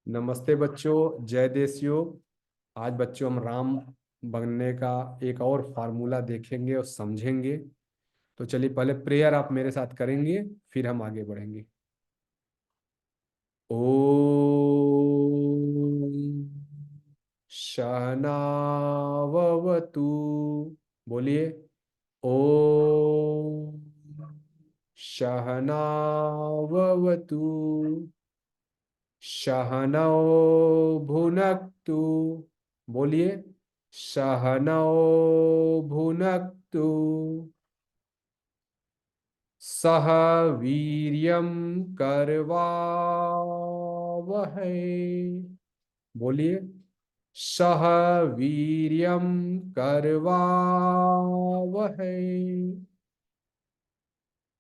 नमस्ते बच्चों, जय देशियो। आज बच्चों हम राम बनने का एक और फार्मूला देखेंगे और समझेंगे। तो चलिए पहले प्रेयर आप मेरे साथ करेंगे, फिर हम आगे बढ़ेंगे। ओम सहनाववतु। बोलिए। ओम सहनाववतु। सहनौ भुनक्तु। बोलिए। सहनौ भुनक्तु। सह वीर्यं करवावहै। बोलिए। सह वीर्यं करवावहै।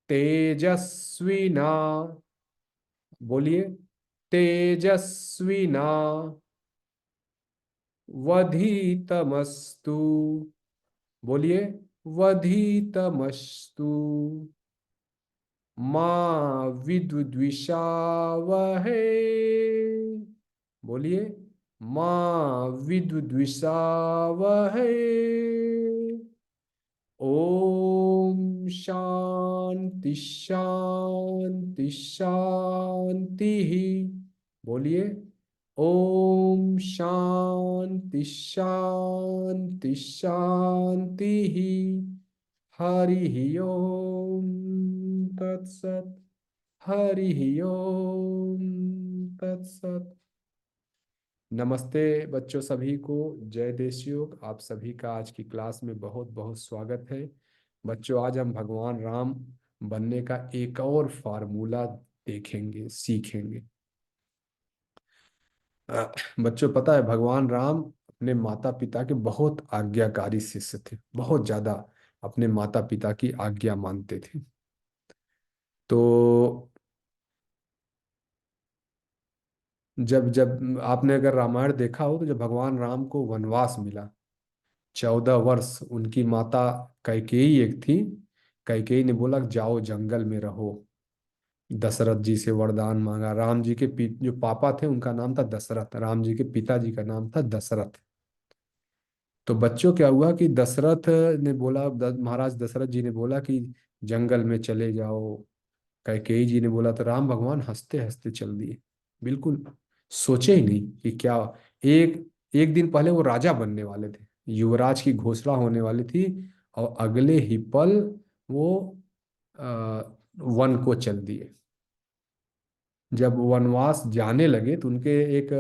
तेजस्विना। बोलिए। तेजस्विना वधीतमस्तु। बोलिए। वधीतमस्तु। माँ विद्विषावहै। बोलिए। माँ विद्विषावहै। ओम शांति शांति शांति। बोलिए। ओम शांति शांति शांति। हरि ओम तत्सत। हरि ओम तत्सत। नमस्ते बच्चों सभी को। जय देशयोग। आप सभी का आज की क्लास में बहुत बहुत स्वागत है। बच्चों आज हम भगवान राम बनने का एक और फार्मूला देखेंगे, सीखेंगे। बच्चों पता है भगवान राम अपने माता पिता के बहुत आज्ञाकारी शिष्य थे, बहुत ज्यादा अपने माता पिता की आज्ञा मानते थे। तो जब जब आपने अगर रामायण देखा हो तो जब भगवान राम को वनवास मिला, 14 वर्ष, उनकी माता कैकेयी एक थी। कैकेयी ने बोला कि जाओ जंगल में रहो। दशरथ जी से वरदान मांगा। राम जी के जो पापा थे उनका नाम था दशरथ, राम जी के पिताजी का नाम था दशरथ। तो बच्चों क्या हुआ कि दशरथ ने बोला, महाराज दशरथ जी ने बोला कि जंगल में चले जाओ। कैकेयी जी ने बोला तो राम भगवान हंसते हंसते चल दिए। बिल्कुल सोचे ही नहीं कि क्या। एक एक दिन पहले वो राजा बनने वाले थे, युवराज की घोषणा होने वाली थी, और अगले ही पल वो अ, वन को चल दिए। जब वनवास जाने लगे तो उनके एक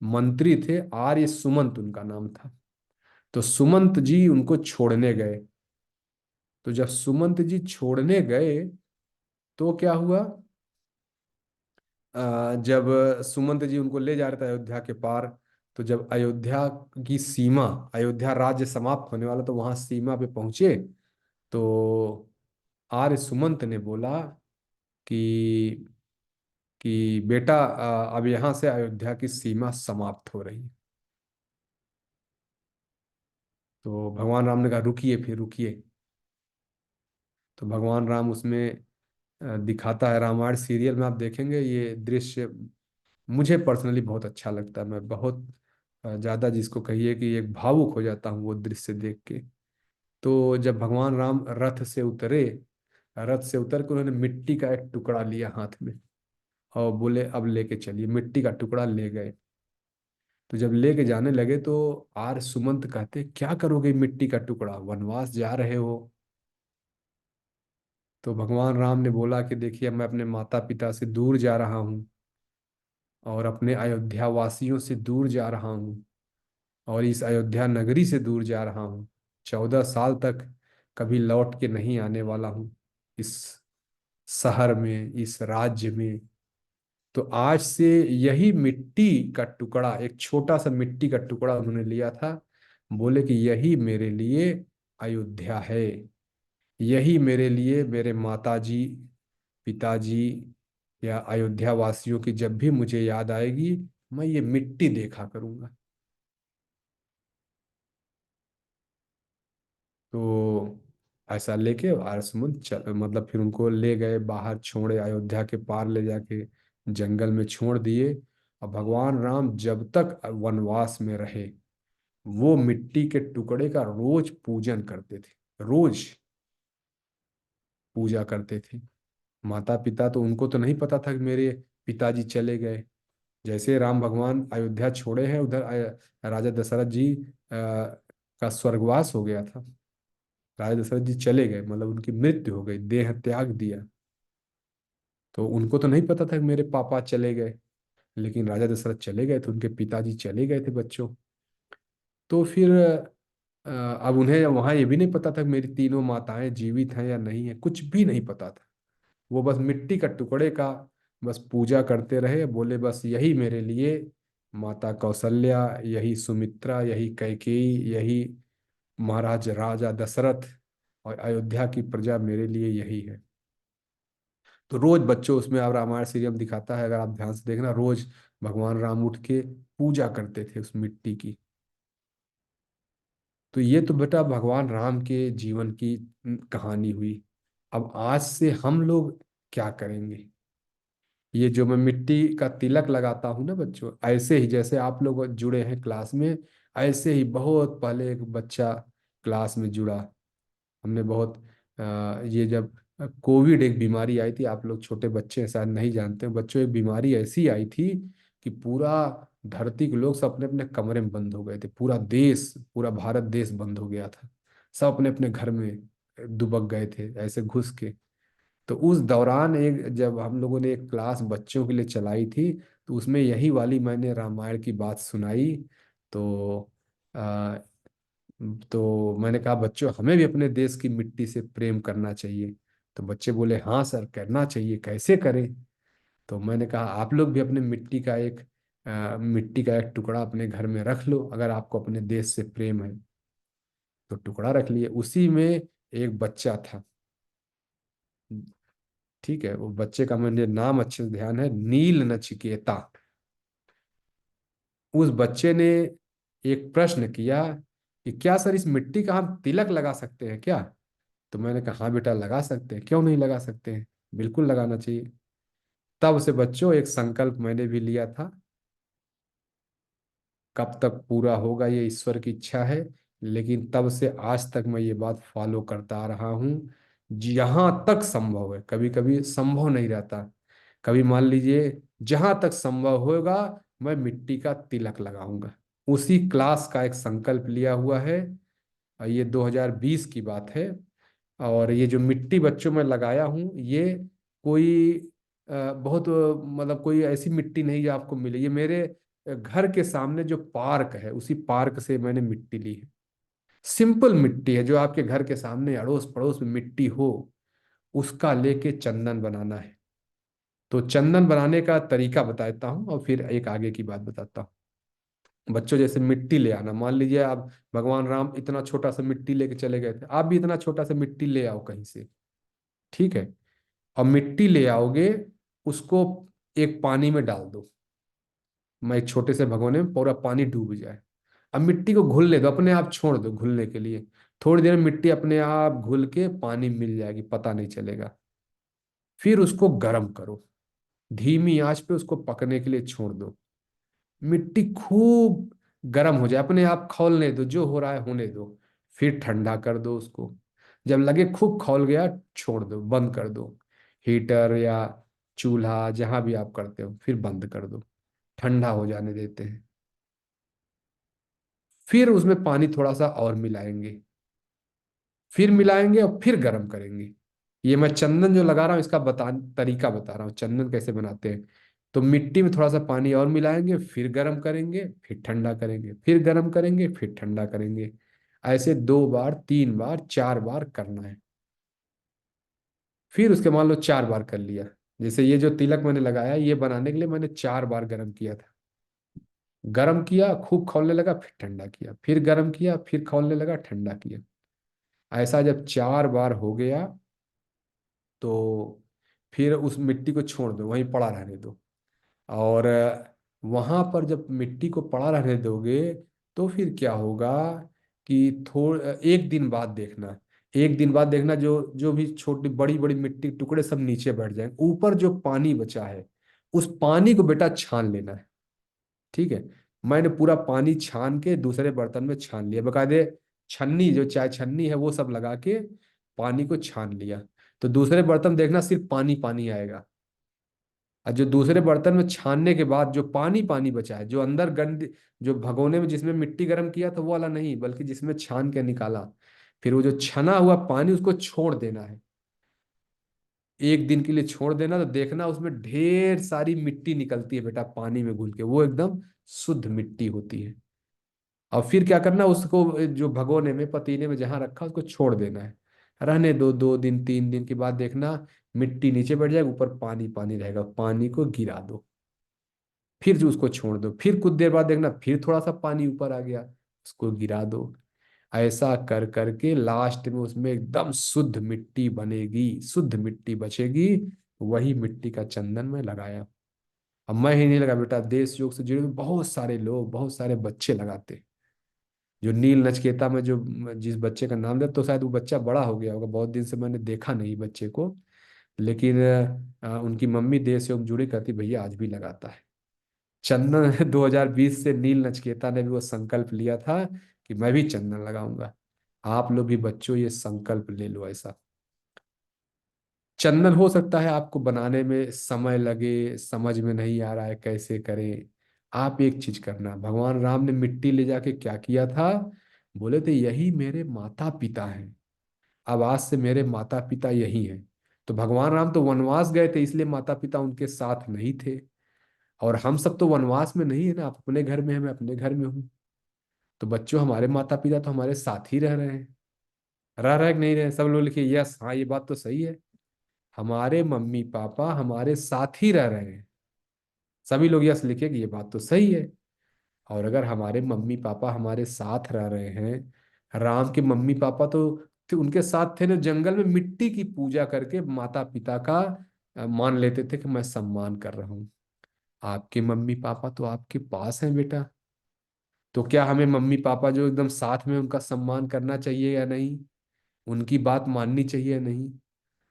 मंत्री थे, आर्य सुमंत उनका नाम था। तो सुमंत जी उनको छोड़ने गए। तो जब सुमंत जी छोड़ने गए तो क्या हुआ, जब सुमंत जी उनको ले जा रहे थे अयोध्या के पार, तो जब अयोध्या की सीमा, अयोध्या राज्य समाप्त होने वाला तो वहां सीमा पे पहुंचे, तो आर्य सुमंत ने बोला कि बेटा, अब यहाँ से अयोध्या की सीमा समाप्त हो रही है। तो भगवान राम ने कहा रुकिए, फिर रुकिए। तो भगवान राम उसमें दिखाता है, रामायण सीरियल में आप देखेंगे ये दृश्य। मुझे पर्सनली बहुत अच्छा लगता है, मैं बहुत ज़्यादा जिसको कहिए कि एक भावुक हो जाता हूँ वो दृश्य देख के। तो जब भगवान राम रथ से उतरे, रथ से उतर के उन्होंने मिट्टी का एक टुकड़ा लिया हाथ में और बोले अब लेके चलिए। मिट्टी का टुकड़ा ले गए। तो जब लेके जाने लगे तो आर सुमंत कहते क्या करोगे मिट्टी का टुकड़ा, वनवास जा रहे हो। तो भगवान राम ने बोला कि देखिए मैं अपने माता पिता से दूर जा रहा हूँ, और अपने अयोध्या वासियों से दूर जा रहा हूँ, और इस अयोध्या नगरी से दूर जा रहा हूँ। 14 साल तक कभी लौट के नहीं आने वाला हूँ इस शहर में, इस राज्य में। तो आज से यही मिट्टी का टुकड़ा, एक छोटा सा मिट्टी का टुकड़ा उन्होंने लिया था। बोले कि यही मेरे लिए अयोध्या है, यही मेरे लिए मेरे माताजी, पिताजी या अयोध्या वासियों की जब भी मुझे याद आएगी, मैं ये मिट्टी देखा करूंगा। तो ऐसा लेके आसमुद चल, मतलब फिर उनको ले गए बाहर, छोड़े अयोध्या के पार ले जाके जंगल में छोड़ दिए। और भगवान राम जब तक वनवास में रहे वो मिट्टी के टुकड़े का रोज पूजन करते थे, रोज पूजा करते थे। माता पिता तो उनको तो नहीं पता था कि मेरे पिताजी चले गए। जैसे राम भगवान अयोध्या छोड़े हैं उधर राजा दशरथ जी का स्वर्गवास हो गया था। राजा दशरथ जी चले गए, मतलब उनकी मृत्यु हो गई, देह त्याग दिया। तो उनको तो नहीं पता था कि मेरे पापा चले गए। लेकिन राजा दशरथ चले गए थे, उनके पिताजी चले गए थे बच्चों। तो फिर अब उन्हें वहां ये भी नहीं पता था कि मेरी तीनों माताएं जीवित हैं या नहीं है, कुछ भी नहीं पता था। वो बस मिट्टी का टुकड़े का बस पूजा करते रहे, बोले बस यही मेरे लिए माता कौशल्या, यही सुमित्रा, यही कैकेयी, यही महाराज राजा दशरथ और अयोध्या की प्रजा मेरे लिए यही है। तो रोज बच्चों उसमें अब रामायण सीरियल दिखाता है, अगर आप ध्यान से देखना, रोज भगवान राम उठ के पूजा करते थे उस मिट्टी की। तो ये तो बेटा भगवान राम के जीवन की कहानी हुई। अब आज से हम लोग क्या करेंगे? ये जो मैं मिट्टी का तिलक लगाता हूँ ना बच्चों, ऐसे ही जैसे आप लोग जुड़े हैं क्लास में, ऐसे ही बहुत पहले एक बच्चा क्लास में जुड़ा। हमने बहुत ये जब कोविड एक बीमारी आई थी, आप लोग छोटे बच्चे हैं शायद नहीं जानते हैं बच्चों, एक बीमारी ऐसी आई थी कि पूरा धरती के लोग सब अपने अपने कमरे में बंद हो गए थे, पूरा देश, पूरा भारत देश बंद हो गया था। सब अपने अपने घर में दुबक गए थे ऐसे घुस के। तो उस दौरान एक जब हम लोगों ने एक क्लास बच्चों के लिए चलाई थी, तो उसमें यही वाली मैंने रामायण की बात सुनाई। तो तो मैंने कहा बच्चों हमें भी अपने देश की मिट्टी से प्रेम करना चाहिए। तो बच्चे बोले हाँ सर करना चाहिए, कैसे करें? तो मैंने कहा आप लोग भी अपने मिट्टी का एक टुकड़ा अपने घर में रख लो, अगर आपको अपने देश से प्रेम है। तो टुकड़ा रख लिए, उसी में एक बच्चा था। ठीक है, वो बच्चे का मुझे नाम अच्छे से ध्यान है, नील नचिकेता। उस बच्चे ने एक प्रश्न किया कि क्या सर इस मिट्टी का हम तिलक लगा सकते हैं क्या? तो मैंने कहा हाँ बेटा लगा सकते हैं, क्यों नहीं लगा सकते हैं, बिल्कुल लगाना चाहिए। तब से बच्चों एक संकल्प मैंने भी लिया था, कब तक पूरा होगा ये ईश्वर की इच्छा है, लेकिन तब से आज तक मैं ये बात फॉलो करता आ रहा हूँ। जहां तक संभव है, कभी कभी संभव नहीं रहता, कभी मान लीजिए जहां तक संभव होगा मैं मिट्टी का तिलक लगाऊंगा। उसी क्लास का एक संकल्प लिया हुआ है। ये 2020 की बात है। और ये जो मिट्टी बच्चों में लगाया हूँ ये कोई बहुत मतलब कोई ऐसी मिट्टी नहीं जो आपको मिले, ये मेरे घर के सामने जो पार्क है उसी पार्क से मैंने मिट्टी ली है। सिंपल मिट्टी है जो आपके घर के सामने अड़ोस पड़ोस में मिट्टी हो, उसका लेके चंदन बनाना है। तो चंदन बनाने का तरीका बताता हूँ और फिर एक आगे की बात बताता हूँ। बच्चों जैसे मिट्टी ले आना, मान लीजिए आप भगवान राम इतना छोटा सा मिट्टी लेके चले गए थे, आप भी इतना छोटा सा मिट्टी ले आओ कहीं से। ठीक है, और मिट्टी ले आओगे, उसको एक पानी में डाल दो। मैं एक छोटे से भगोने में पूरा पानी डूब जाए। अब मिट्टी को घुलने दो, अपने आप छोड़ दो घुलने के लिए। थोड़ी देर में मिट्टी अपने आप घुल के पानी मिल जाएगी, पता नहीं चलेगा। फिर उसको गर्म करो, धीमी आंच पे उसको पकने के लिए छोड़ दो। मिट्टी खूब गर्म हो जाए, अपने आप खौलने दो, जो हो रहा है होने दो। फिर ठंडा कर दो उसको। जब लगे खूब खौल गया, छोड़ दो, बंद कर दो। हीटर या चूल्हा जहां भी आप करते हो, फिर बंद कर दो, ठंडा हो जाने देते हैं। फिर उसमें पानी थोड़ा सा और मिलाएंगे, फिर मिलाएंगे और फिर गर्म करेंगे। ये मैं चंदन जो लगा रहा हूँ इसका तरीका बता रहा हूँ, चंदन कैसे बनाते हैं। तो मिट्टी में थोड़ा सा पानी और मिलाएंगे, फिर गर्म करेंगे, फिर ठंडा करेंगे, फिर गर्म करेंगे, फिर ठंडा करेंगे। ऐसे 2 बार 3 बार 4 बार करना है। फिर उसके मान लो 4 बार कर लिया। जैसे ये जो तिलक मैंने लगाया, ये बनाने के लिए मैंने 4 बार गर्म किया था। गर्म किया, खूब खौलने लगा, फिर ठंडा किया, फिर गर्म किया, फिर खौलने लगा, ठंडा किया। ऐसा जब 4 बार हो गया, तो फिर उस मिट्टी को छोड़ दो, वहीं पड़ा रहने दो। और वहां पर जब मिट्टी को पड़ा रहने दोगे, तो फिर क्या होगा कि थोड़ एक दिन बाद देखना, एक दिन बाद देखना जो जो भी छोटी बड़ी बड़ी मिट्टी के टुकड़े सब नीचे बैठ जाएंगे, ऊपर जो पानी बचा है उस पानी को बेटा छान लेना है। ठीक है। मैंने पूरा पानी छान के दूसरे बर्तन में छान लिया, बकायदे छन्नी, जो चाय छन्नी है वो सब लगा के पानी को छान लिया। तो दूसरे बर्तन देखना सिर्फ पानी पानी आएगा। और जो दूसरे बर्तन में छानने के बाद जो पानी पानी बचा है, जो अंदर गंद, जो भगोने में जिसमें मिट्टी गर्म किया था वो वाला नहीं, बल्कि जिसमें छान के निकाला, फिर वो जो छना हुआ पानी उसको छोड़ देना है। एक दिन के लिए छोड़ देना, तो देखना उसमें ढेर सारी मिट्टी निकलती है बेटा, पानी में घुल के, वो एकदम शुद्ध मिट्टी होती है। और फिर क्या करना, उसको जो भगोने में पतीले में जहां रखा उसको छोड़ देना है। रहने दो, 2 दिन 3 दिन के बाद देखना मिट्टी नीचे बैठ जाएगी, ऊपर पानी पानी रहेगा, पानी को गिरा दो। फिर जो उसको छोड़ दो, फिर कुछ देर बाद देखना फिर थोड़ा सा पानी ऊपर आ गया, उसको गिरा दो। ऐसा कर करके लास्ट में उसमें एकदम शुद्ध मिट्टी बनेगी, शुद्ध मिट्टी बचेगी। वही मिट्टी का चंदन मैं लगाया। अब मैं ही नहीं लगा बेटा, देश योग से जुड़े हुए बहुत सारे लोग, बहुत सारे बच्चे लगाते हैं। जो नील नचकेता में जो जिस बच्चे का नाम लिया, तो शायद वो बच्चा बड़ा हो गया होगा, बहुत दिन से मैंने देखा नहीं बच्चे को। लेकिन उनकी मम्मी देश योग जुड़ी कहती भैया आज भी लगाता है चंदन। 2020 से नील नचकेता ने भी वो संकल्प लिया था कि मैं भी चंदन लगाऊंगा। आप लोग भी बच्चों ये संकल्प ले लो ऐसा। चंदन हो सकता है आपको बनाने में समय लगे, समझ में नहीं आ रहा है कैसे करें। आप एक चीज करना, भगवान राम ने मिट्टी ले जाके क्या किया था, बोले थे यही मेरे माता पिता हैं। अब आज से मेरे माता पिता यही हैं। तो भगवान राम तो वनवास गए थे, इसलिए माता पिता उनके साथ नहीं थे। और हम सब तो वनवास में नहीं है ना, आप अपने घर में है, मैं अपने घर में हूँ। तो बच्चों हमारे माता पिता तो हमारे साथ ही रह रहे हैं। रह रहे कि नहीं रहे, सब लोग लिखिए यस, हाँ ये बात तो सही है। हमारे मम्मी पापा हमारे साथ ही रह रहे हैं। सभी लोग यस लिखे कि ये बात तो सही है। और अगर हमारे मम्मी पापा हमारे साथ रह रहे हैं, राम के मम्मी पापा तो उनके साथ थे ना, जंगल में मिट्टी की पूजा करके माता पिता का मान लेते थे कि मैं सम्मान कर रहा हूँ। आपके मम्मी पापा तो आपके पास हैं बेटा। तो क्या हमें मम्मी पापा जो एकदम साथ में, उनका सम्मान करना चाहिए या नहीं, उनकी बात माननी चाहिए या नहीं।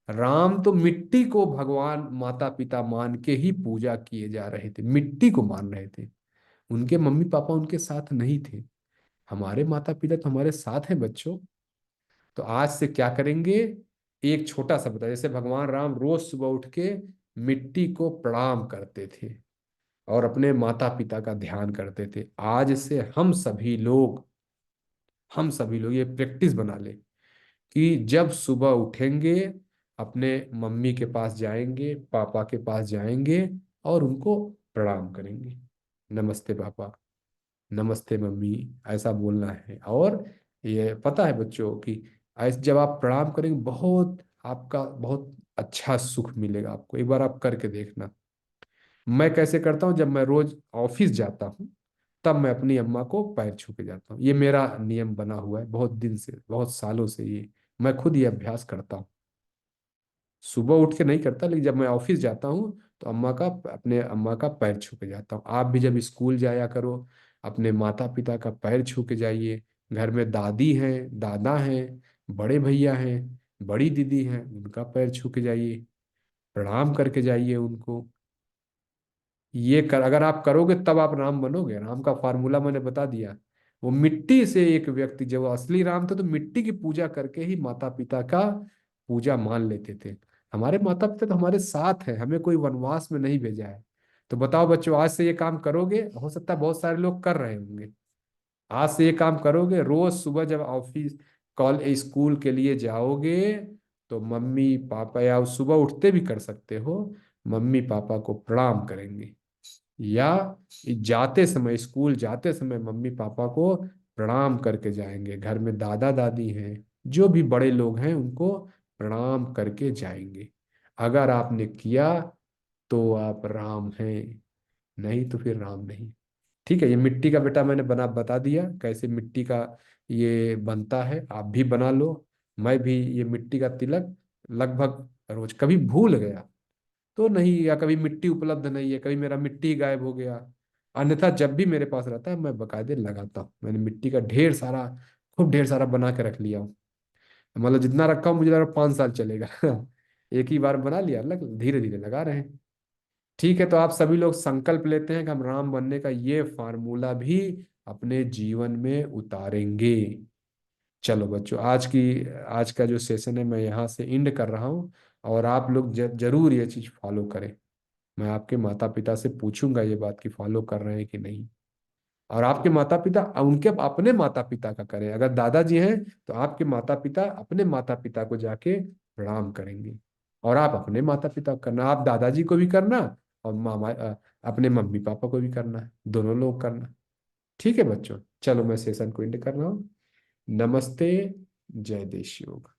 राम तो मिट्टी को भगवान माता पिता मान के ही पूजा किए जा रहे थे, मिट्टी को मान रहे थे। उनके मम्मी पापा उनके साथ नहीं थे। हमारे माता पिता तो हमारे साथ हैं बच्चों। तो आज से क्या करेंगे, एक छोटा सा बता, जैसे भगवान राम रोज सुबह उठ के मिट्टी को प्रणाम करते थे और अपने माता पिता का ध्यान करते थे, आज से हम सभी लोग ये प्रैक्टिस बना ले कि जब सुबह उठेंगे अपने मम्मी के पास जाएंगे, पापा के पास जाएंगे और उनको प्रणाम करेंगे। नमस्ते पापा, नमस्ते मम्मी, ऐसा बोलना है। और ये पता है बच्चों कि ऐसे जब आप प्रणाम करेंगे, बहुत आपका बहुत अच्छा सुख मिलेगा आपको, एक बार आप करके देखना। मैं कैसे करता हूँ, जब मैं रोज ऑफिस जाता हूँ तब मैं अपनी अम्मा को पैर छू के जाता हूँ। ये मेरा नियम बना हुआ है बहुत दिन से, बहुत सालों से ये मैं खुद ये अभ्यास करता हूँ। सुबह उठ के नहीं करता, लेकिन जब मैं ऑफिस जाता हूँ तो अपने अम्मा का पैर छू के जाता हूँ। आप भी जब स्कूल जाया करो, अपने माता पिता का पैर छू के जाइए। घर में दादी हैं, दादा हैं, बड़े भैया हैं, बड़ी दीदी हैं, उनका पैर छू के जाइए, प्रणाम करके जाइए उनको। ये कर अगर आप करोगे तब आप राम बनोगे। राम का फार्मूला मैंने बता दिया। वो मिट्टी से एक व्यक्ति, जब वो असली राम थे तो मिट्टी की पूजा करके ही माता पिता का पूजा मान लेते थे। हमारे माता पिता तो हमारे साथ है, हमें कोई वनवास में नहीं भेजा है। तो बताओ बच्चों, आज से ये काम करोगे, हो सकता है बहुत सारे लोग कर रहे होंगे। आज से ये काम करोगे, रोज सुबह जब ऑफिस कॉल स्कूल के लिए जाओगे तो मम्मी पापा, या सुबह उठते भी कर सकते हो, मम्मी पापा को प्रणाम करेंगे। या जाते समय, स्कूल जाते समय मम्मी पापा को प्रणाम करके जाएंगे। घर में दादा दादी हैं, जो भी बड़े लोग हैं उनको प्रणाम करके जाएंगे। अगर आपने किया तो आप राम हैं, नहीं तो फिर राम नहीं। ठीक है, ये मिट्टी का बेटा मैंने बना बता दिया कैसे मिट्टी का ये बनता है, आप भी बना लो। मैं भी ये मिट्टी का तिलक लगभग रोज, कभी भूल गया तो नहीं, या कभी मिट्टी उपलब्ध नहीं है, कभी मेरा मिट्टी गायब हो गया, अन्यथा जब भी मेरे पास रहता है मैं बकायदे लगाता हूँ। मैंने मिट्टी का ढेर सारा, खूब ढेर सारा बना के रख लिया हूँ। मतलब जितना रखा हूँ मुझे लग रहा है 5 साल चलेगा। एक ही बार बना लिया, अलग धीरे धीरे लगा रहे हैं। ठीक है, तो आप सभी लोग संकल्प लेते हैं कि हम राम बनने का ये फार्मूला भी अपने जीवन में उतारेंगे। चलो बच्चों, आज का जो सेशन है मैं यहाँ से एंड कर रहा हूँ। और आप लोग जरूर ये चीज फॉलो करें। मैं आपके माता पिता से पूछूंगा ये बात कि फॉलो कर रहे हैं कि नहीं। और आपके माता पिता उनके अपने माता पिता का करें। अगर दादाजी हैं तो आपके माता पिता अपने माता पिता को जाके प्रणाम करेंगे। और आप अपने माता पिता को करना, आप दादाजी को भी करना, और अपने मम्मी पापा को भी करना, दोनों लोग करना। ठीक है बच्चों, चलो मैं सेशन को एंड कर रहा हूँ। नमस्ते। जय देश योग।